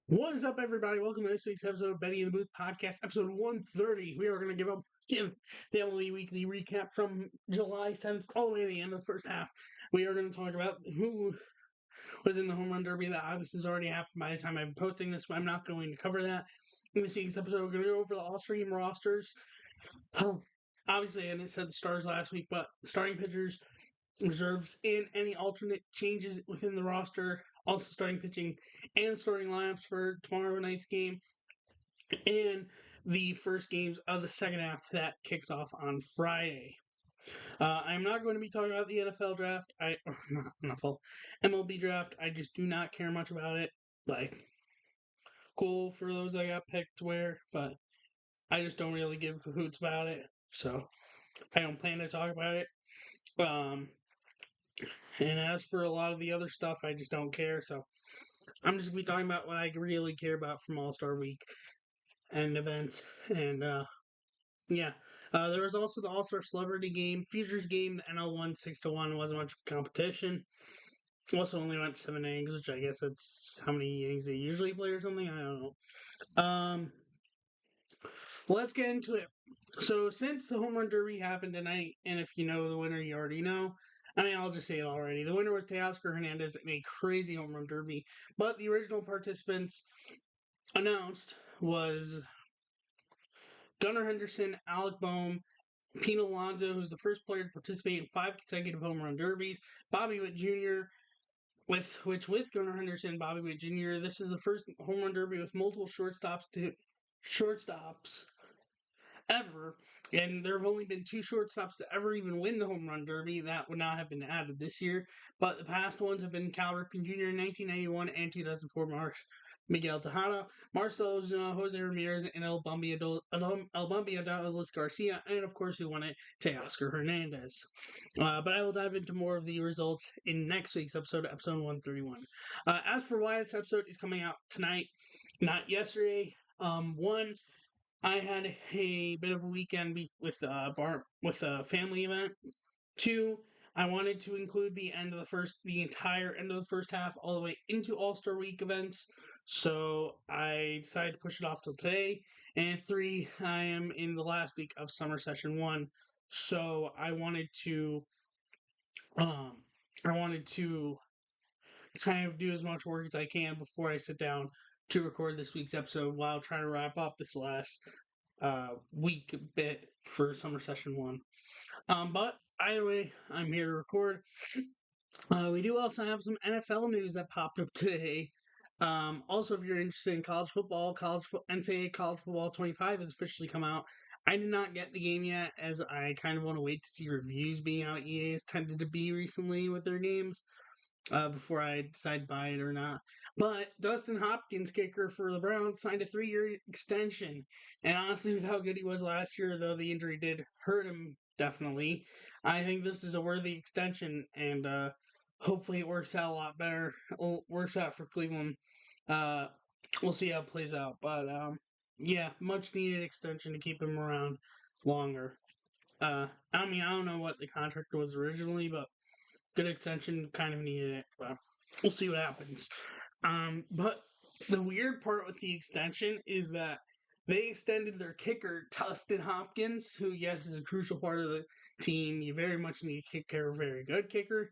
What is up, everybody? Welcome to this week's episode of Betty in the Booth podcast, episode 130. We are going to give the MLB weekly recap from July 7th all the way to the end of the first half. We are going to talk about who was in the home run derby. That obviously has already happened by the time I'm posting this, but I'm not going to cover that. In this week's episode, we're going to go over the All-Star Game rosters. Obviously, and it said the stars last week, but starting pitchers, reserves, and any alternate changes within the roster. Also, starting pitching and starting lineups for tomorrow night's game, and the first games of the second half that kicks off on Friday. I'm not going to be talking about the NFL draft. Not NFL, MLB draft. I just do not care much about it. Like, cool for those that got picked where, but I just don't really give a hoots about it. So I don't plan to talk about it. Um, and as for a lot of the other stuff, I just don't care. So I'm just gonna be talking about what I really care about from All Star Week and events. And yeah, there was also the All Star Celebrity Game, Futures Game. The NL won 6-1. Wasn't much of a competition. Also, only went 7 innings, which I guess that's how many innings they usually play or something. I don't know. Let's get into it. So, since the Home Run Derby happened tonight, and if you know the winner, you already know. I mean, I'll just say it already. The winner was Teoscar Hernandez in a crazy Home Run Derby, but the original participants announced was Gunnar Henderson, Alec Boehm, Pete Alonso, who's the first player to participate in 5 consecutive home run derbies, Bobby Witt Jr., with Gunnar Henderson and Bobby Witt Jr., this is the first home run derby with multiple shortstops ever. And there have only been 2 shortstops to ever even win the home run derby. That would not have been added this year. But the past ones have been Cal Ripken Jr. in 1991 and 2004 Miguel Tejada, Marcelo Ozuna, Jose Ramirez, and El Bumby Garcia, and of course, who won it, Teoscar Hernandez. But I will dive into more of the results in next week's episode 131. As for why this episode is coming out tonight, not yesterday, one, I had a bit of a weekend with a family event. 2, I wanted to include the entire end of the first half, all the way into All Star Week events. So I decided to push it off till today. And 3, I am in the last week of Summer Session 1, so um, I wanted to kind of do as much work as I can before I sit down to record this week's episode while trying to wrap up this last week bit for Summer Session 1. But either way, I'm here to record. We do also have some NFL news that popped up today. Also, if you're interested in college football, NCAA College Football 25 has officially come out. I did not get the game yet, as I kind of want to wait to see reviews being out. EA has tended to be recently with their games before I decide to buy it or not. But Dustin Hopkins, kicker for the Browns, signed a 3-year extension. And honestly, with how good he was last year, though the injury did hurt him definitely, I think this is a worthy extension, and hopefully it works out a lot better. Works out for Cleveland. Uh, we'll see how it plays out. But yeah, much needed extension to keep him around longer. I mean, I don't know what the contract was originally, but good extension, kind of needed it, but we'll see what happens. But the weird part with the extension is that they extended their kicker, Dustin Hopkins, who, yes, is a crucial part of the team. You very much need to kick care of a very good kicker.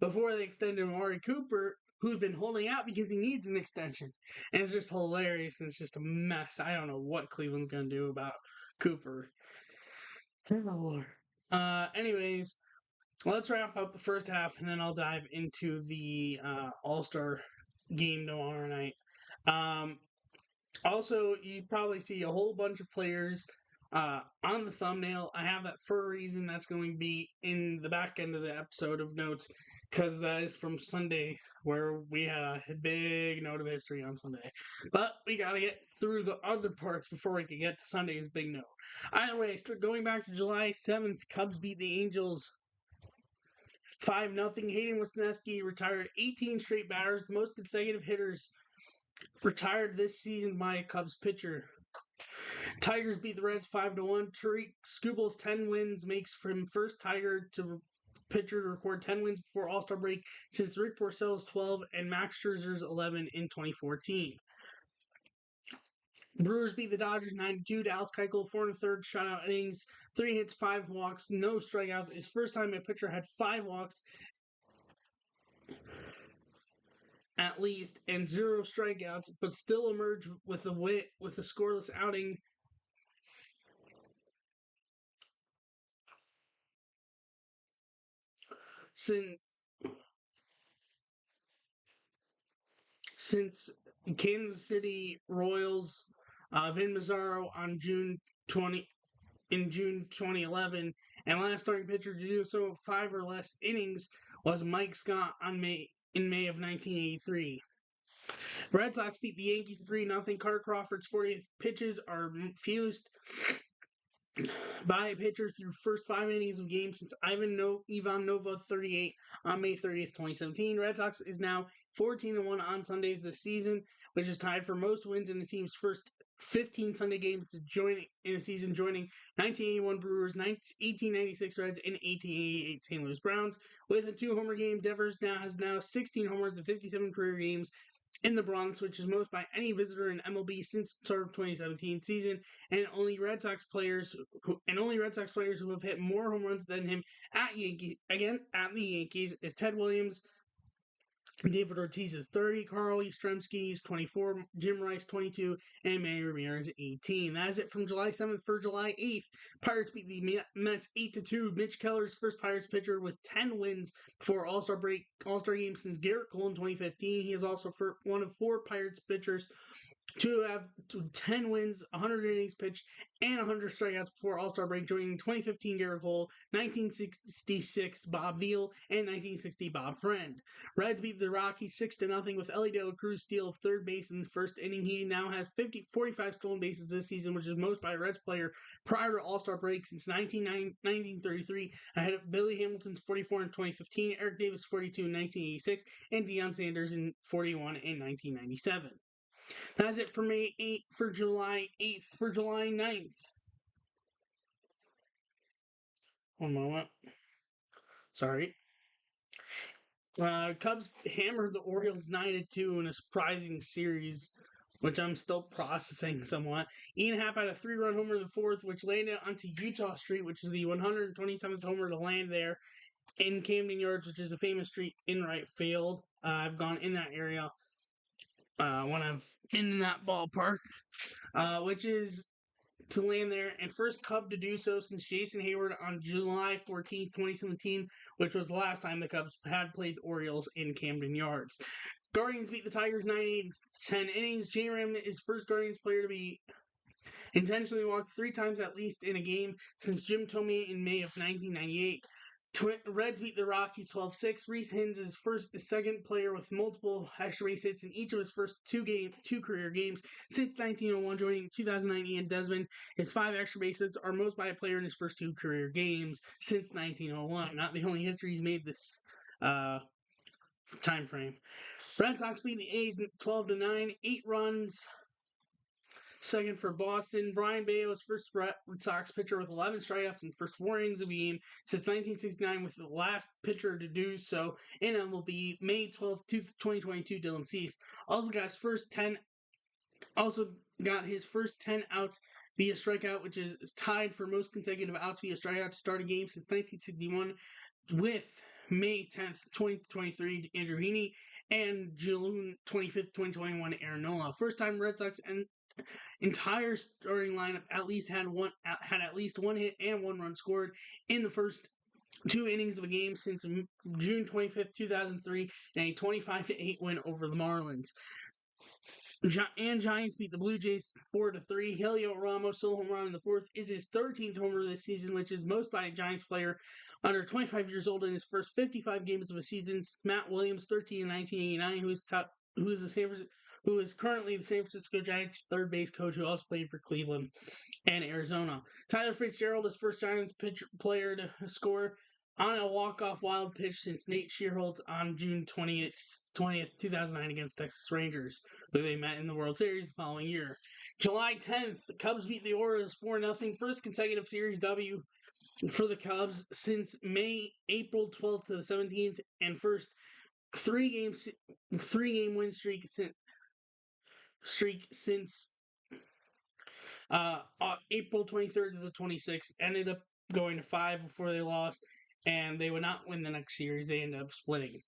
Before they extended Amari Cooper, who's been holding out because he needs an extension. And it's just hilarious. And it's just a mess. I don't know what Cleveland's going to do about Cooper. Anyways, let's wrap up the first half, and then I'll dive into the All Star game tomorrow night. Also, you probably see a whole bunch of players on the thumbnail. I have that for a reason. That's going to be in the back end of the episode of notes, because that is from Sunday, where we had a big note of history on Sunday. But we got to get through the other parts before we can get to Sunday's big note. Either way, going back to July 7th, Cubs beat the Angels 5-0. Hayden Wesneski retired 18 straight batters, the most consecutive hitters retired this season by a Cubs pitcher. Tigers beat the Reds 5-1. Tariq Skubal's 10 wins makes him first Tiger to pitcher to record 10 wins before All-Star break since Rick Porcello's 12 and Max Scherzer's 11 in 2014. Brewers beat the Dodgers 9-2. Dallas Keuchel, 4 1/3 shutout innings, 3 hits, 5 walks, no strikeouts. His first time a pitcher had 5 walks at least and 0 strikeouts, but still emerged with a scoreless outing. Since Kansas City Royals Vin Mazzaro on June 2011, and last starting pitcher to do so 5 or less innings was Mike Scott in May of 1983. The Red Sox beat the Yankees 3-0. Carter Crawford's 40th pitches are fused by a pitcher through first 5 innings of games since Ivan Nova 38 on May 30th, 2017. Red Sox is now 14-1 on Sundays this season, which is tied for most wins in the team's first 15 Sunday games to join in a season, joining 1981 Brewers, 1896 Reds, and 1888 St. Louis Browns. With a 2-homer game, Devers has 16 homers and 57 career games in the Bronx, which is most by any visitor in MLB since the start of 2017 season, and only Red Sox players who have hit more home runs than him at the Yankees is Ted Williams. David Ortiz is 30, Carl Yastrzemski is 24, Jim Rice 22, and Manny Ramirez 18. That is it from July 7th. For July 8th, Pirates beat the Mets 8-2. Mitch Keller's first Pirates pitcher with 10 wins before All-Star game since Garrett Cole in 2015. He is also one of 4 Pirates pitchers to have 10 wins, 100 innings pitched, and 100 strikeouts before All-Star break, joining 2015 Garrett Cole, 1966 Bob Veal, and 1960 Bob Friend. Reds beat the Rockies 6-0 with Ellie De La Cruz steal of third base in the first inning. He now has 45 stolen bases this season, which is most by a Reds player prior to All-Star break since 1933, ahead of Billy Hamilton's 44 in 2015, Eric Davis 42 in 1986, and Deion Sanders in 41 in 1997. That's it for May 8th. For July 8th. For July 9th. One moment. Sorry. Cubs hammered the Orioles 9-2 in a surprising series, which I'm still processing somewhat. Ian Happ had a 3-run homer in the fourth, which landed onto Utah Street, which is the 127th homer to land there in Camden Yards, which is a famous street in right field. I've gone in that area when I've been in that ballpark, which is to land there, and first Cub to do so since Jason Hayward on July 14th, 2017, which was the last time the Cubs had played the Orioles in Camden Yards. Guardians beat the Tigers 9-8 in 10 innings. J-Ram is first Guardians player to be intentionally walked 3 times at least in a game since Jim Thome in May of 1998. Reds beat the Rockies 12-6. Reese Hins is second player with multiple extra base hits in each of his first 2 career games since 1901, joining 2009 Ian Desmond. His 5 extra base hits are most by a player in his first 2 career games since 1901. Not the only history he's made this time frame. Red Sox beat the A's 12-9, 8 runs. Second for Boston, Brian Bayo's first Red Sox pitcher with 11 strikeouts in the first 4 innings of a game since 1969, with the last pitcher to do so in MLB, May 12th, 2022, Dylan Cease. Also got his first 10 outs via strikeout, which is tied for most consecutive outs via strikeout to start a game since 1961, with May 10th, 2023, Andrew Heaney, and June 25th, 2021, Aaron Nola. First time Red Sox and entire starting lineup had at least 1 hit and 1 run scored in the first 2 innings of a game since June 25th, 2003, and a 25-8 win over the Marlins. Giants beat the Blue Jays 4-3. Helio Ramos solo home run in the fourth is his 13th homer this season, which is most by a Giants player under 25 years old in his first 55 games of a season since Matt Williams 13 in 1989, who is currently the San Francisco Giants third base coach, who also played for Cleveland and Arizona. Tyler Fitzgerald is first Giants player to score on a walk-off wild pitch since Nate Shearholtz on June 20th, 2009 against Texas Rangers, who they met in the World Series the following year. July 10th, the Cubs beat the Orioles 4-0, first consecutive series W for the Cubs since April 12th to the 17th, and first 3-game win streak since April 23rd to the 26th, ended up going to 5 before they lost, and they would not win the next series. They ended up splitting.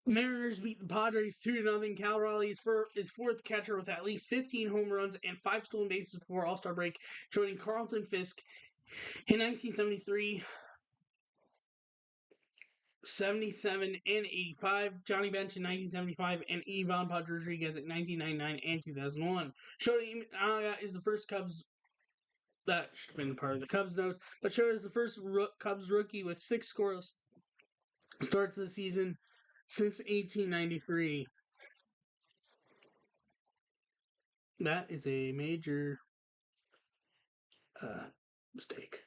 Mariners beat the Padres 2-0. Cal Raleigh is fourth catcher with at least 15 home runs and 5 stolen bases before All-Star break, joining Carlton Fisk in 1973, 77, and 85, Johnny Bench in 1975, and Ivan Rodriguez in 1999 and 2001. Shota Imanaga is the first Cubs. That should have been part of the Cubs notes, but Shota is the first Cubs rookie with 6 scoreless starts of the season since 1893. That is a major mistake.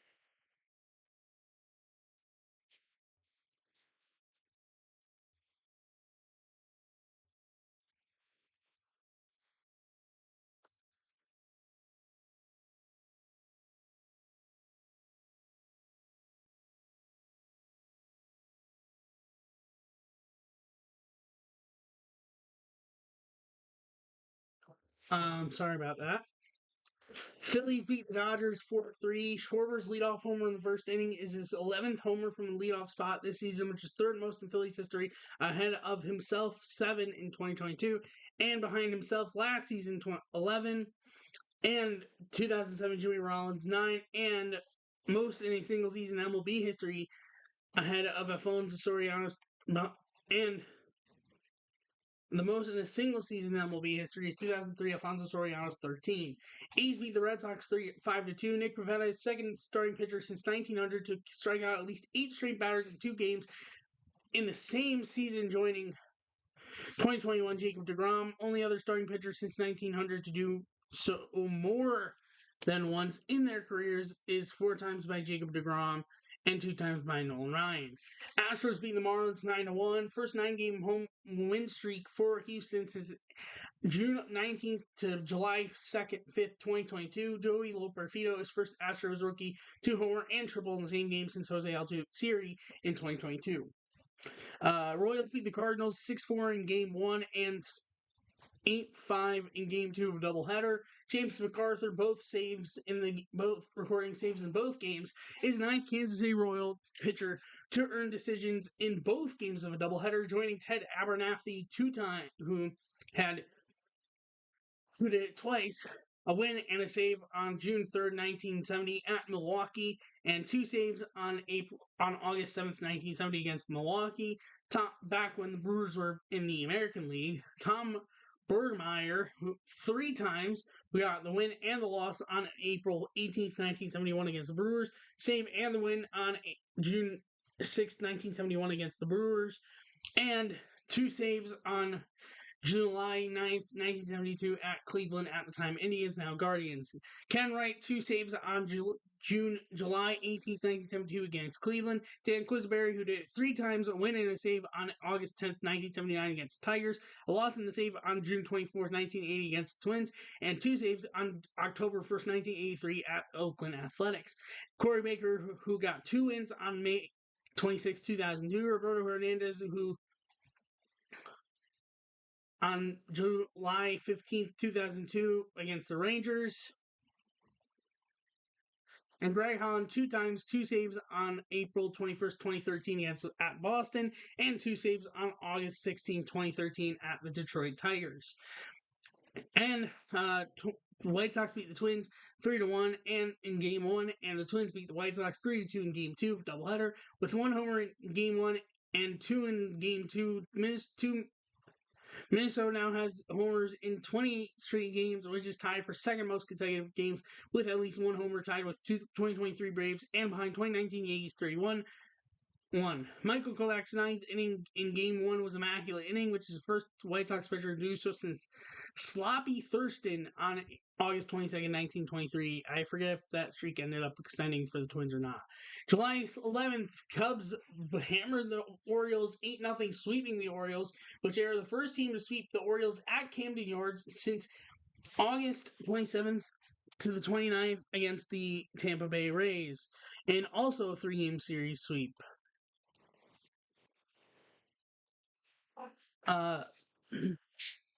Sorry about that. Phillies beat the Dodgers 4-3. Schwarber's leadoff homer in the first inning is his 11th homer from the leadoff spot this season, which is third most in Phillies history, ahead of himself 7 in 2022, and behind himself last season 11, and 2007 Jimmy Rollins 9, and most in a single season MLB history, ahead of Alfonso Soriano's, and the most in a single season in MLB history is 2003 Alfonso Soriano's 13. A's beat the Red Sox 5-2. Nick Pivetta is second starting pitcher since 1900 to strike out at least 8 straight batters in 2 games in the same season, joining 2021 Jacob deGrom, only other starting pitcher since 1900 to do so more than once in their careers, is 4 times by Jacob deGrom and 2 times by Nolan Ryan. Astros beating the Marlins 9-1. First 9-game home win streak for Houston since June 19th to July 2nd, 5th, 2022. Joey Loperfido is first Astros rookie to homer and triple in the same game since Jose Altuve in 2022. Royals beat the Cardinals 6-4 in Game 1 and 8-5 in Game 2 of a doubleheader. James McArthur both recording saves in both games, is ninth Kansas City Royal pitcher to earn decisions in both games of a doubleheader, joining Ted Abernathy who did it twice, a win and a save on June 3rd, 1970 at Milwaukee, and 2 saves on August 7th, 1970 against Milwaukee. Back when the Brewers were in the American League, Tom Bergmeyer, 3 times, we got the win and the loss on April 18th, 1971 against the Brewers, save and the win on June 6th, 1971 against the Brewers, and 2 saves on July 9th, 1972 at Cleveland, at the time Indians, now Guardians. Ken Wright, 2 saves on July 18th, 1972 against Cleveland. Dan Quisberry, who did it 3 times, a win and a save on August 10th, 1979 against Tigers, a loss in the save on June 24th, 1980 against the Twins, and 2 saves on October 1st, 1983 at Oakland Athletics. Corey Baker, who got 2 wins on May 26, 2002. Roberto Hernandez, who on July 15th, 2002 against the Rangers. And Greg Holland 2 times, 2 saves on April 21st, 2013 at Boston, and 2 saves on August 16, 2013 at the Detroit Tigers. And the White Sox beat the Twins 3-1 and in Game 1, and the Twins beat the White Sox 3-2 in Game 2 of doubleheader, with 1 homer in Game 1 and 2 in Game 2. Minnesota now has homers in 28 straight games, which is tied for second most consecutive games with at least 1 homer, tied with 2023 Braves and behind 2019 Yankees 31-1. Michael Kovac's 9th inning in Game 1 was immaculate inning, which is the first White Sox pitcher to do so since Sloppy Thurston on August 22nd, 1923. I forget if that streak ended up extending for the Twins or not. July 11th, Cubs hammered the Orioles 8-0, sweeping the Orioles, which they are the first team to sweep the Orioles at Camden Yards since August 27th to the 29th against the Tampa Bay Rays, and also a 3-game series sweep.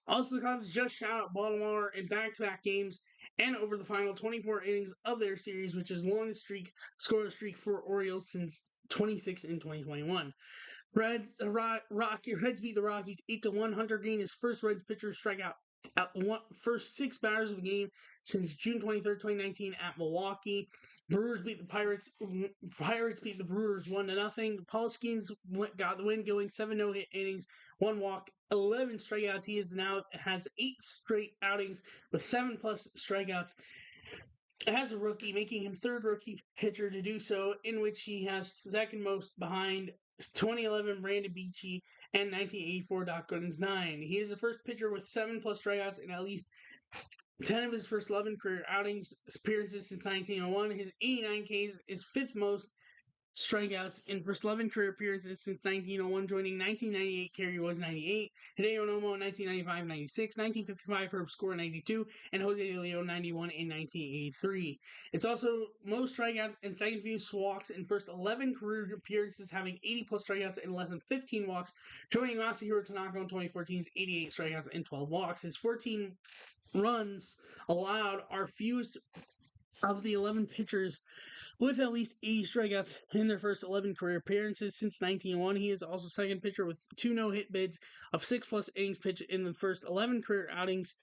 Also, the Cubs just shot out Baltimore in back-to-back games and over the final 24 innings of their series, which is the longest scoreless streak for Orioles since 26 in 2021. Reds beat the Rockies 8-1. Hunter Green is first Reds pitcher to strike out first 6 batters of a game since June 23rd, 2019 at Milwaukee. Brewers beat the Pirates. Pirates beat the Brewers 1-0. Paul Skeens got the win, going 7 no-hit innings, 1 walk, 11 strikeouts. He has 8 straight outings with 7+ strikeouts as a rookie, making him third rookie pitcher to do so, in which he has second most behind 2011 Brandon Beachy and 1984 Doc Gooden's 9. He is the first pitcher with 7+ strikeouts in at least 10 of his first 11 career appearances since 1901. His 89 Ks is fifth most strikeouts in first 11 career appearances since 1901, joining 1998 Kerry was 98, Hideo Nomo 1995 96, 1955 Herb Score 92, and Jose De Leon 91 in 1983. It's also most strikeouts and second fewest walks in first 11 career appearances, having 80+ strikeouts and less than 15 walks, joining Masahiro Tanaka in 2014's 88 strikeouts and 12 walks. His 14 runs allowed are fewest of the 11 pitchers with at least 80 strikeouts in their first 11 career appearances since 1901. He is also second pitcher with 2 no-hit bids of 6+ innings pitched in the first 11 career outings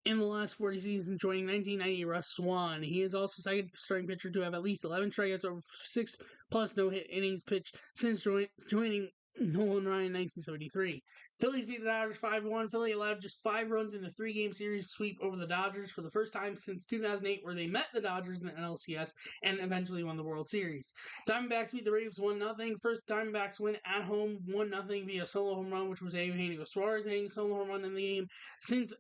in the last 40 seasons, joining 1990 Russ Swan. He is also second starting pitcher to have at least 11 strikeouts over 6+ no-hit innings pitched since joining Nolan Ryan in 1973. Phillies beat the Dodgers 5-1. Philly allowed just 5 runs in a 3-game series sweep over the Dodgers for the first time since 2008, where they met the Dodgers in the NLCS and eventually won the World Series. Diamondbacks beat the Braves 1-0. First Diamondbacks win at home 1-0 via solo home run, which was Eugenio Suarez hitting a solo home run in the game since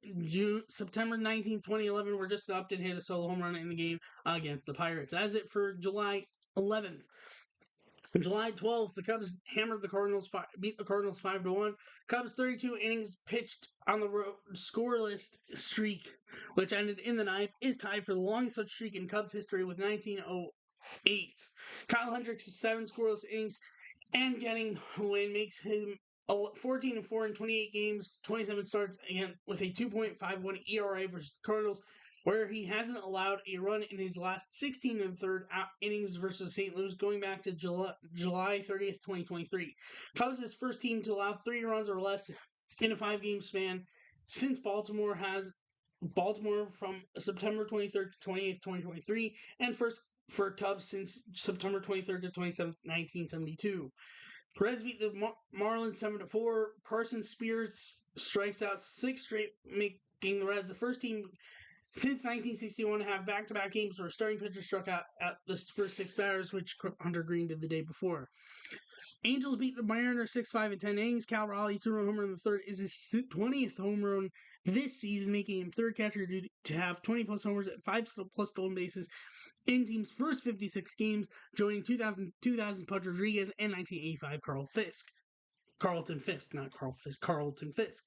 September 19, 2011, where Justin Upton hit a solo home run in the game against the Pirates. That's it for July 11th. On July 12th, the Cubs hammered the Cardinals, beat the Cardinals 5-1. Cubs 32 innings pitched on the road scoreless streak, which ended in the 9th, is tied for the longest such streak in Cubs history with 1908. Kyle Hendricks' 7 scoreless innings and getting a win makes him 14-4 in 28 games, 27 starts, again with a 2.51 ERA versus the Cardinals, where he hasn't allowed a run in his last 16 and third innings versus St. Louis going back to July 30th, 2023. Cubs is first team to allow 3 runs or less in a 5-game span since Baltimore from September 23rd to 28th, 2023, and first for Cubs since September 23rd to 27th, 1972. Reds beat the Marlins 7-4. Carson Spears strikes out 6 straight, making the Reds the first team since 1961 to have back-to-back games where a starting pitcher struck out at the first 6 batters, which Hunter Green did the day before. Angels beat the Mariners 6-5 in 10 innings. Cal Raleigh's 2-run home run in the third is his 20th home run this season, making him third catcher to have 20+ homers at 5+ stolen bases in team's first 56 games, joining 2000 Pudge Rodriguez and 1985 Carlton Fisk.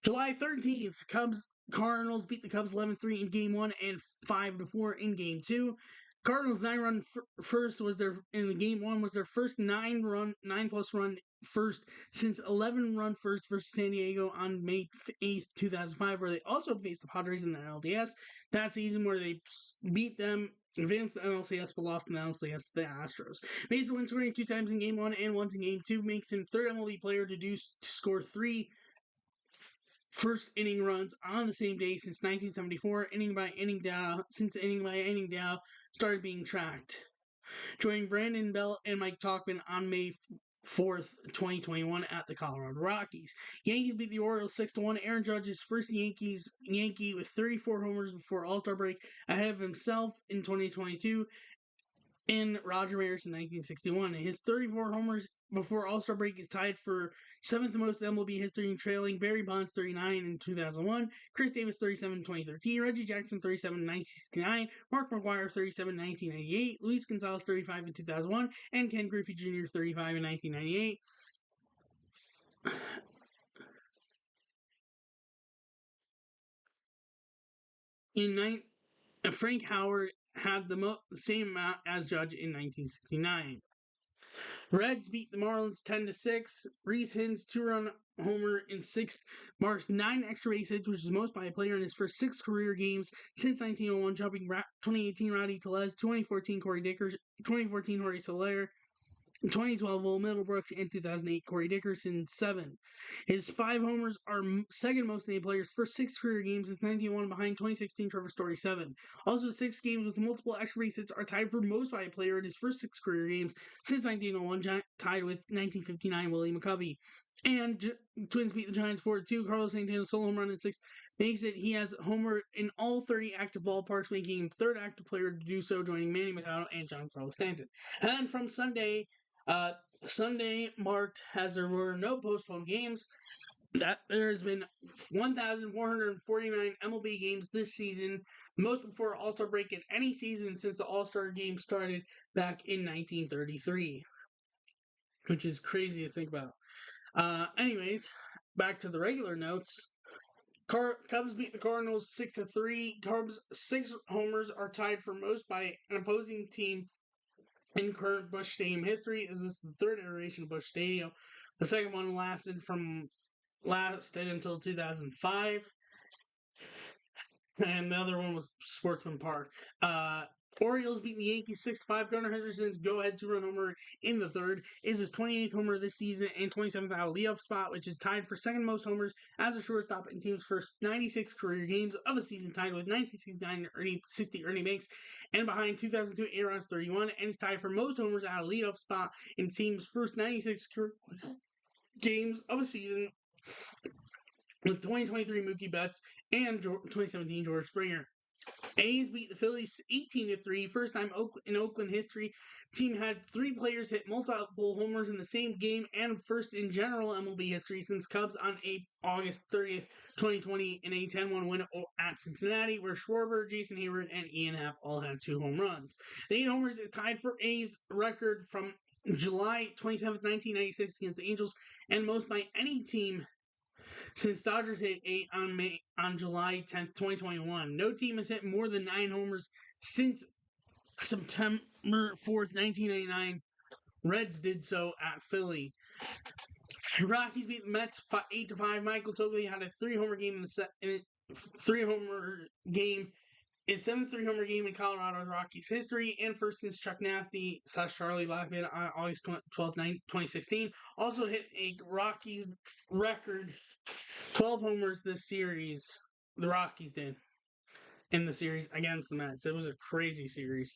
July 13th, Cardinals beat the Cubs 11-3 in Game 1 and 5-4 in Game 2. Cardinals 9-run first in the Game 1 was their first 9+ run first since 11-run first versus San Diego on May 8th, 2005, where they also faced the Padres in the NLDS that season, where they beat them, advanced the NLCS, but lost in the NLCS to the Astros. Mason win scoring 2 times in Game 1 and once in Game 2 makes him third MLB player to score 3 first inning runs on the same day since 1974, inning by inning data started being tracked. Joining Brandon Bell and Mike Tauchman on May 4th, 2021 at the Colorado Rockies. Yankees beat the Orioles 6-1. Aaron Judge's first Yankee with 34 homers before All-Star break ahead of himself in 2022 and Roger Maris in 1961. His 34 homers before All-Star break is tied for 7th most in MLB history, trailing Barry Bonds 39 in 2001, Chris Davis 37 in 2013, Reggie Jackson 37 in 1969, Mark McGwire 37 in 1998, Luis Gonzalez 35 in 2001, and Ken Griffey Jr. 35 in 1998. Frank Howard had the same amount as Judge in 1969. Reds beat the Marlins 10-6. Reese Hins 2-run homer in sixth marks 9 extra base hits, which is the most by a player in his first 6 career games since 1901, jumping 2018 Rowdy Tellez, 2014 Corey Dickers, 2014 Jorge Soler, 2012 Will Middlebrooks, and 2008 Corey Dickerson 7. His 5 homers are second most named players' first 6 career games since 1901, behind 2016 Trevor Story 7. Also, 6 games with multiple extra base hits are tied for most by a player in his first 6 career games since 1901, tied with 1959 Willie McCovey. And Twins beat the Giants 4-2. Carlos Santana's solo home run in 6th makes it he has homered in all 30 active ballparks, making him third active player to do so, joining Manny Machado and Giancarlo Stanton. And then from Sunday marked as there were no postponed games. That there has been 1,449 MLB games this season, most before All-Star break in any season since the All-Star game started back in 1933, which is crazy to think about. Anyways, back to the regular notes. Cubs beat the Cardinals 6-3. Cubs' 6 homers are tied for most by an opposing team in current Busch Stadium history. This is the 3rd iteration of Busch Stadium. The second one lasted until 2005, and the other one was Sportsman Park. Orioles beat the Yankees 6-5. Gunnar Henderson's go-ahead 2-run homer in the 3rd is his 28th homer this season and 27th out of leadoff spot, which is tied for second most homers as a shortstop in team's first 96 career games of a season, tied with 1969 Ernie Banks, and behind 2002 Aaron's 31, and is tied for most homers out of leadoff spot in team's first 96 games of a season with 2023 Mookie Betts and 2017 George Springer. A's beat the Phillies 18-3. First time in Oakland history. Team had 3 players hit multiple homers in the same game, and first in general MLB history since Cubs on August 30th, 2020 in a 10-1 win at Cincinnati, where Schwarber, Jason Hayward, and Ian Happ all had 2 home runs. The 8 homers is tied for A's record from July 27th, 1996 against the Angels, and most by any team since Dodgers hit 8 on July 10th, 2021. No team has hit more than 9 homers since September 4th, 1999. Reds did so at Philly. Rockies beat the Mets 8-5. Michael Toglia had a 3-homer game his 7th 3-homer game in Colorado Rockies history, and first since Chuck Nasty / Charlie Blackmon on August 12th, 2016. Also hit a Rockies record 12 homers this series. The Rockies did in the series against the Mets. It was a crazy series.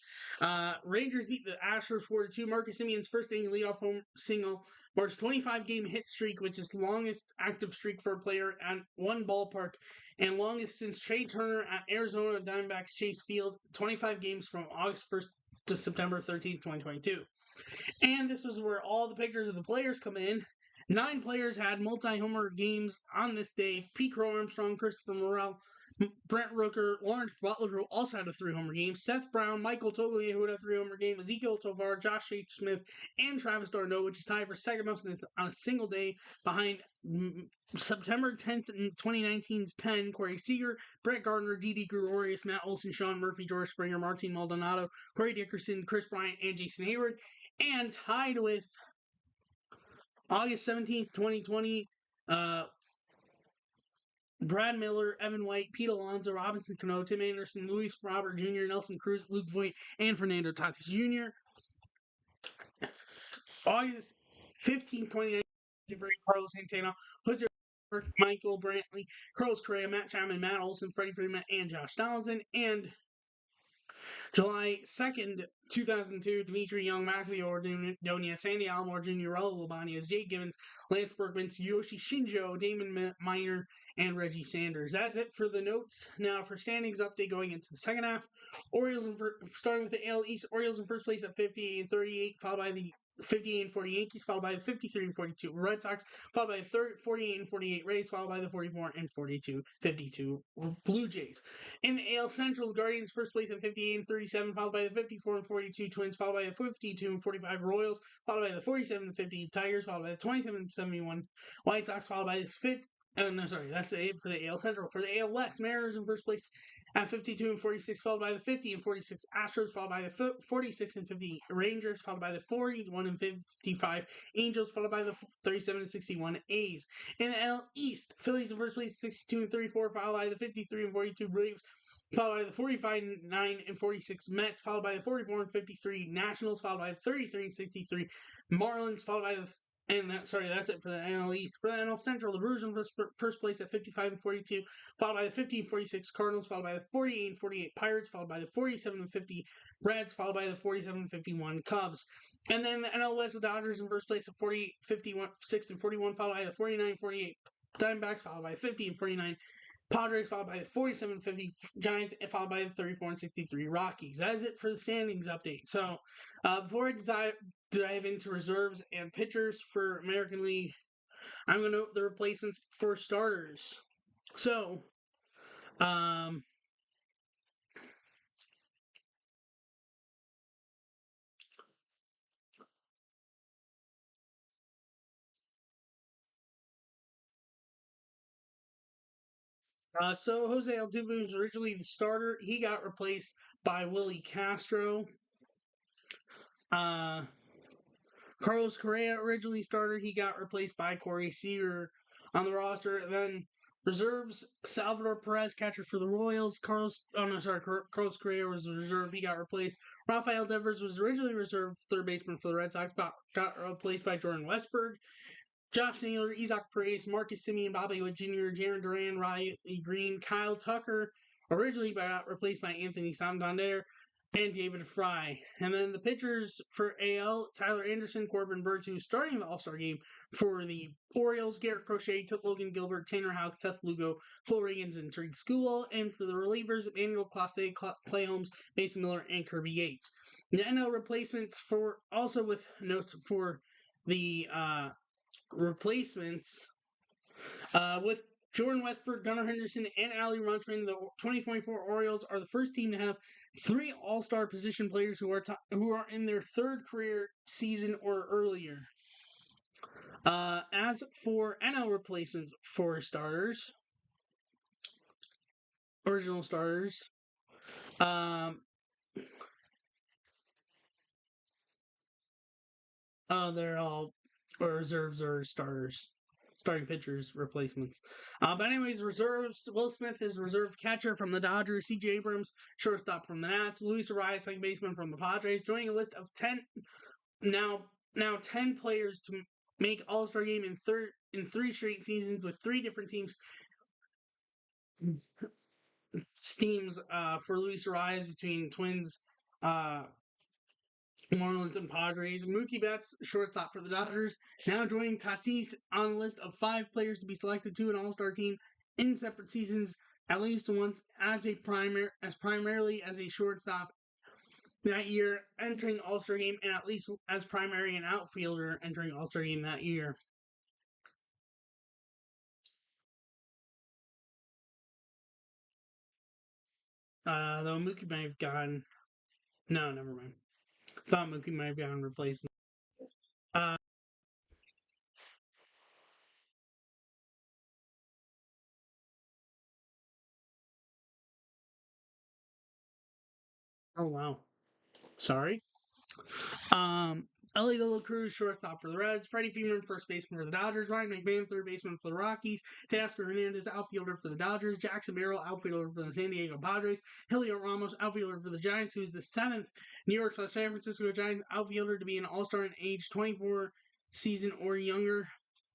Rangers beat the Astros 4-2. Marcus Simeon's first inning leadoff home single marks 25-game hit streak, which is the longest active streak for a player at one ballpark, and longest since Trey Turner at Arizona Diamondbacks Chase Field, 25 games from August 1st to September 13th, 2022. And this was where all the pictures of the players come in. 9 players had multi-homer games on this day. Pete Crow Armstrong, Christopher Morel, Brent Rooker, Lawrence Butler, who also had a 3-homer game, Seth Brown, Michael Toglia, who had a 3-homer game, Ezekiel Tovar, Josh H. Smith, and Travis d'Arnaud, which is tied for second most on a single day behind September 10th, 2019's 10, Corey Seager, Brett Gardner, Didi Gregorius, Matt Olson, Sean Murphy, George Springer, Martin Maldonado, Corey Dickerson, Chris Bryant, and Jason Hayward, and tied with August 17th, 2020, Brad Miller, Evan White, Pete Alonso, Robinson Cano, Tim Anderson, Luis Robert Jr., Nelson Cruz, Luke Voigt, and Fernando Tatis Jr. August 15th, 2019, Carlos Santana, Jose Michael Brantley, Carlos Correa, Matt Chapman, Matt Olson, Freddie Freeman, and Josh Donaldson. And July 2nd, 2002, Dimitri Young, Macleo Ordonez, Sandy Alomar Jr., Raul Ibanez, Jake Givens, Lance Berkman, Yoshi Shinjo, Damon Minor, and Reggie Sanders. That's it for the notes. Now for standings update going into the second half. Starting with the AL East, Orioles in first place at 58-38, followed by the 58-40 Yankees, followed by the 53-42 Red Sox, followed by the 48-48 Rays, followed by the 44-42 Blue Jays. In the AL Central, the Guardians first place at 58-37, followed by the 54-42 Twins, followed by the 52-45 Royals, followed by the 47-50 Tigers, followed by the 27-71 White Sox, followed by the Oh, no, sorry. That's it for the AL Central. For the AL West, Mariners in first place at 52 and 46, followed by the 50 and 46 Astros, followed by the 46 and 50 Rangers, followed by the 41 and 55 Angels, followed by the 37 and 61 A's. In the NL East, Phillies in first place 62 and 34, followed by the 53 and 42 Braves, followed by the 45 9 and 46 Mets, followed by the 44 and 53 Nationals, followed by the 33 and 63 Marlins, followed by the that's it for the NL East. For the NL Central, the Brewers in first place at 55 and 42, followed by the 50 and 46 Cardinals, followed by the 48 and 48 Pirates, followed by the 47 and 50 Reds, followed by the 47 and 51 Cubs. And then the NL West, the Dodgers in first place at 48, 51, 6 and 41, followed by the 49 and 48 Diamondbacks, followed by the 50 and 49 Padres, followed by the 47 and 50 Giants, and followed by the 34 and 63 Rockies. That is it for the standings update. So, before I dive into reserves and pitchers for American League, I'm going to note the replacements for starters. So, so Jose Altuve was originally the starter. He got replaced by Willie Castro. Carlos Correa originally starter. He got replaced by Corey Seager on the roster. And then reserves, Salvador Perez, catcher for the Royals. Carlos Correa was the reserve. He got replaced. Rafael Devers was originally reserved third baseman for the Red Sox, but got replaced by Jordan Westburg. Josh Naylor, Isaac Paredes, Marcus Semien, Bobby Witt Jr., Jarren Duran, Riley Green, Kyle Tucker, originally got replaced by Anthony Santander, and David Fry. And then the pitchers for AL, Tyler Anderson, Corbin Burns, who's starting the All-Star game for the Orioles, Garrett Crochet, Logan Gilbert, Tanner Houck, Seth Lugo, Phil Reagans, and Tariq Skubal. And for the relievers, Emmanuel Clase, Clay Holmes, Mason Miller, and Kirby Yates. The NL replacements for, also with notes for the replacements, with Jordan Westburg, Gunnar Henderson, and Ali Runchman, the 2024 Orioles are the first team to have 3 All-Star position players who are in their third career season or earlier. As for NL replacements for starters, original starters, they're all reserves or starters. Starting pitchers replacements. But anyways, reserves. Will Smith is reserve catcher from the Dodgers. C.J. Abrams, shortstop from the Nats. Luis Arias, second baseman from the Padres. Joining a list of 10 now 10 players to make All-Star game in 3 straight seasons with 3 different teams for Luis Arias between Twins, Marlins, and Padres. Mookie Betts, shortstop for the Dodgers, now joining Tatis on a list of 5 players to be selected to an All-Star team in separate seasons, at least once primarily as a shortstop that year, entering All-Star game, and at least as primary and outfielder entering All-Star game that year. Though Mookie might have gone. No, never mind. Thought Mookie might have gotten replaced. Oh, wow. Sorry. Ellie De La Cruz, shortstop for the Reds. Freddie Freeman, first baseman for the Dodgers. Ryan McMahon, third baseman for the Rockies. Teoscar Hernandez, outfielder for the Dodgers. Jackson Merrill, outfielder for the San Diego Padres. Julio Ramos, outfielder for the Giants, who is the 7th New York/San Francisco Giants outfielder to be an All-Star in age 24 season or younger.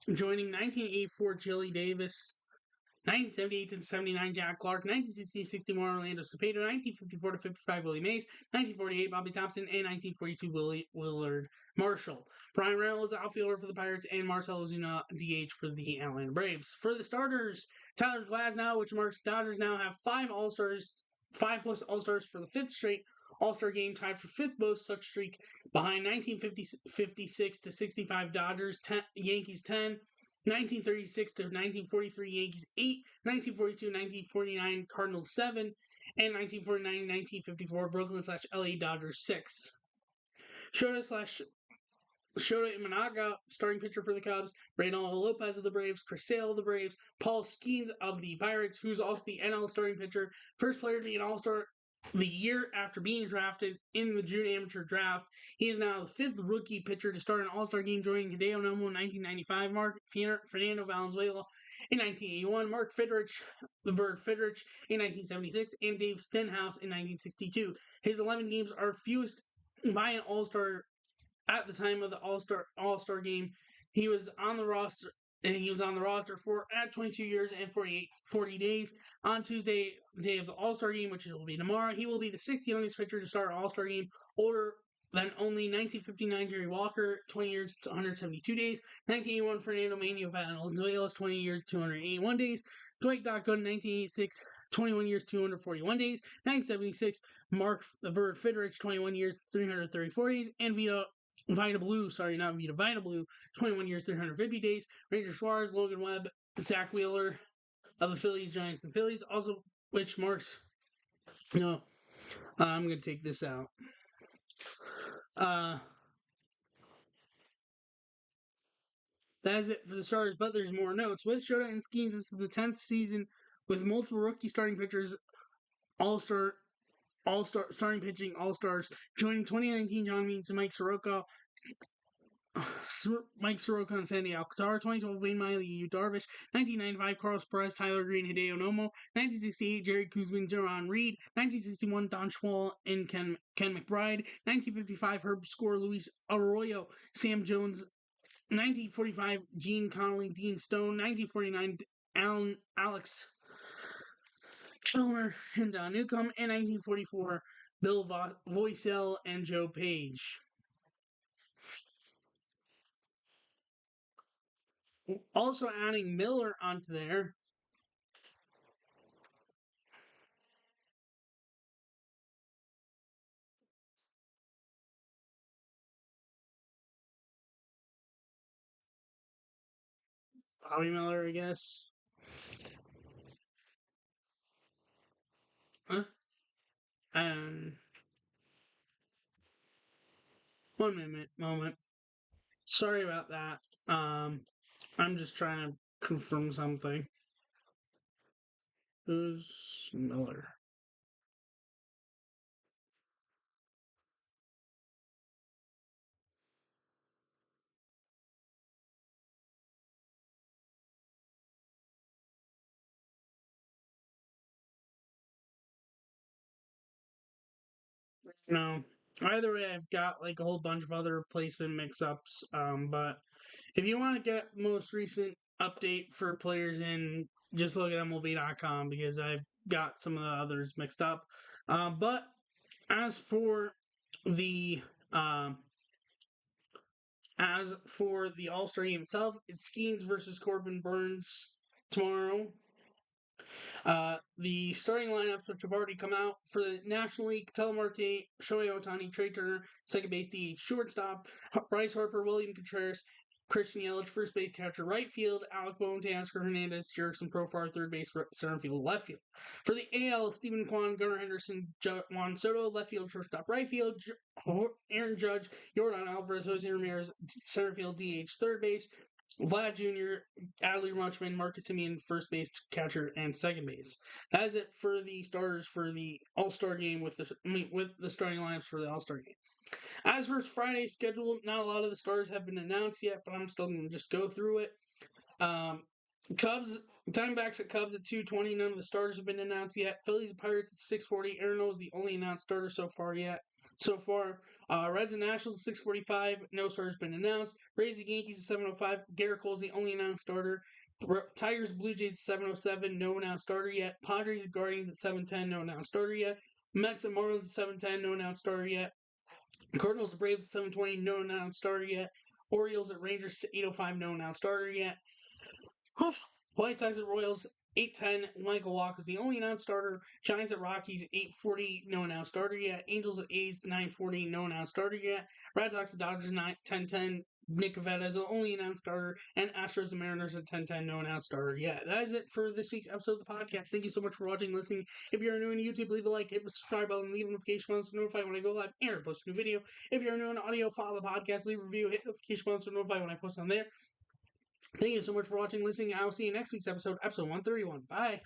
Joining 1984 Chili Davis, 1978-79 Jack Clark, 1960-61 Orlando Cepeda, 1954-55 Willie Mays, 1948 Bobby Thompson, and 1942 Willard Marshall. Brian Reynolds, outfielder for the Pirates, and Marcell Ozuna, DH for the Atlanta Braves. For the starters, Tyler Glasnow, which marks Dodgers now have 5 All-Stars, 5+ All-Stars for the 5th straight All-Star game, tied for 5th most such streak behind 1956-65 Dodgers, Yankees 10, 1936 to 1943 Yankees 8, 1942-1949 Cardinals 7, and 1949-1954 Brooklyn/LA Dodgers 6. Shota Imanaga, starting pitcher for the Cubs, Reynaldo Lopez of the Braves, Chris Sale of the Braves, Paul Skeens of the Pirates, who's also the NL starting pitcher, first player to be an All-Star the year after being drafted in the June amateur draft. He is now the fifth rookie pitcher to start an All-Star game, joining Hideo Nomo in 1995, Fernando Valenzuela in 1981, Mark Fidrich, the Bird Fidrich in 1976, and Dave Stenhouse in 1962. His 11 games are fewest by an All-Star at the time of the All-Star game. He was on the roster and he was on the roster for at 22 years and 40 days. On Tuesday, day of the All-Star game, which will be tomorrow, he will be the sixth youngest pitcher to start an All-Star game, older than only 1959 Jerry Walker, 20 years to 172 days. 1981 Fernando Manio Valenzuela, 20 years, 281 days. Dwight Dock Gooden, 1986, 21 years, 241 days. 1976 Mark the Bird Fidrich, 21 years, 334 days. And Vita Blue, sorry, not Vita, Vita Blue, 21 years, 350 days. Ranger Suarez, Logan Webb, Zach Wheeler of the Phillies, Giants, and Phillies, also which marks. No, I'm going to take this out. That is it for the starters, but there's more notes. With Shota and Skeens, this is the 10th season with multiple rookie starting pitchers, All-Star starting pitching All-Stars, joining 2019 John Means and Mike Soroka. Mike Soroka and Sandy Alcantara, 2012 Wayne Miley, Yu Darvish, 1995 Carlos Perez, Tyler Green, Hideo Nomo, 1968 Jerry Kuzman, Jerron Reed, 1961 Don Schwall and Ken McBride, 1955 Herb Score, Luis Arroyo, Sam Jones, 1945 Gene Connolly, Dean Stone, 1949 Alex Chalmer and Don Newcomb, and 1944 Bill Voisel and Joe Page. Also adding Miller onto there. Bobby Miller, I guess. Huh? One moment. Sorry about that. I'm just trying to confirm something. Who's Miller? No. Either way, I've got like a whole bunch of other placement mix-ups. But if you want to get most recent update for players in, just look at MLB.com because I've got some of the others mixed up. But as for the um, All-Star game itself, it's Skeens versus Corbin Burns tomorrow. The starting lineups, which have already come out for the National League: Ketel Marte, Shohei Ohtani, Trey Turner, second base DH, shortstop, Bryce Harper, William Contreras, Christian Yelich, first base catcher, right field, Alec Bohm, Teoscar Hernandez, Jurickson Profar, third base, center field, left field. For the AL, Stephen Kwan, Gunnar Henderson, Juan Soto, left field, shortstop, right field, Aaron Judge, Yordan Alvarez, Jose Ramirez, center field, DH, third base, Vlad Jr., Adley Rutschman, Marcus Semien, first base, catcher, and second base. That is it for the starters for the All-Star game with the starting lineups for the All-Star game. As for Friday's schedule, not a lot of the stars have been announced yet, but I'm still going to just go through it. Cubs, Diamondbacks at Cubs at 2:20. None of the starters have been announced yet. Phillies and Pirates at 6:40. Aaron Nola is the only announced starter so far. Reds and Nationals at 6:45. No starters been announced. Rays and Yankees at 7:05. Garrett Cole is the only announced starter. Tigers Blue Jays at 7:07. No announced starter yet. Padres and Guardians at 7:10. No announced starter yet. Mets and Marlins at 7:10. No announced starter yet. Cardinals and Braves at 7:20. No announced starter yet. Orioles at Rangers at 8:05. No announced starter yet. White Sox at Royals 8:10. Michael Walker is the only announced starter. Giants at Rockies 8:40. No announced starter yet. Angels at A's 9:40. No announced starter yet. Red Sox at Dodgers 10:10. Nick Pivetta is the only announced starter, and Astros and Mariners at 10-10, no announced starter. Yeah, that is it for this week's episode of the podcast. Thank you so much for watching, listening. If you're new on YouTube, leave a like, hit the subscribe button, leave a notification bell to notify when I go live and post a new video. If you're new on audio, follow the podcast, leave a review, hit the notification bell to notify when I post on there. Thank you so much for watching, listening. I will see you next week's episode 131. Bye.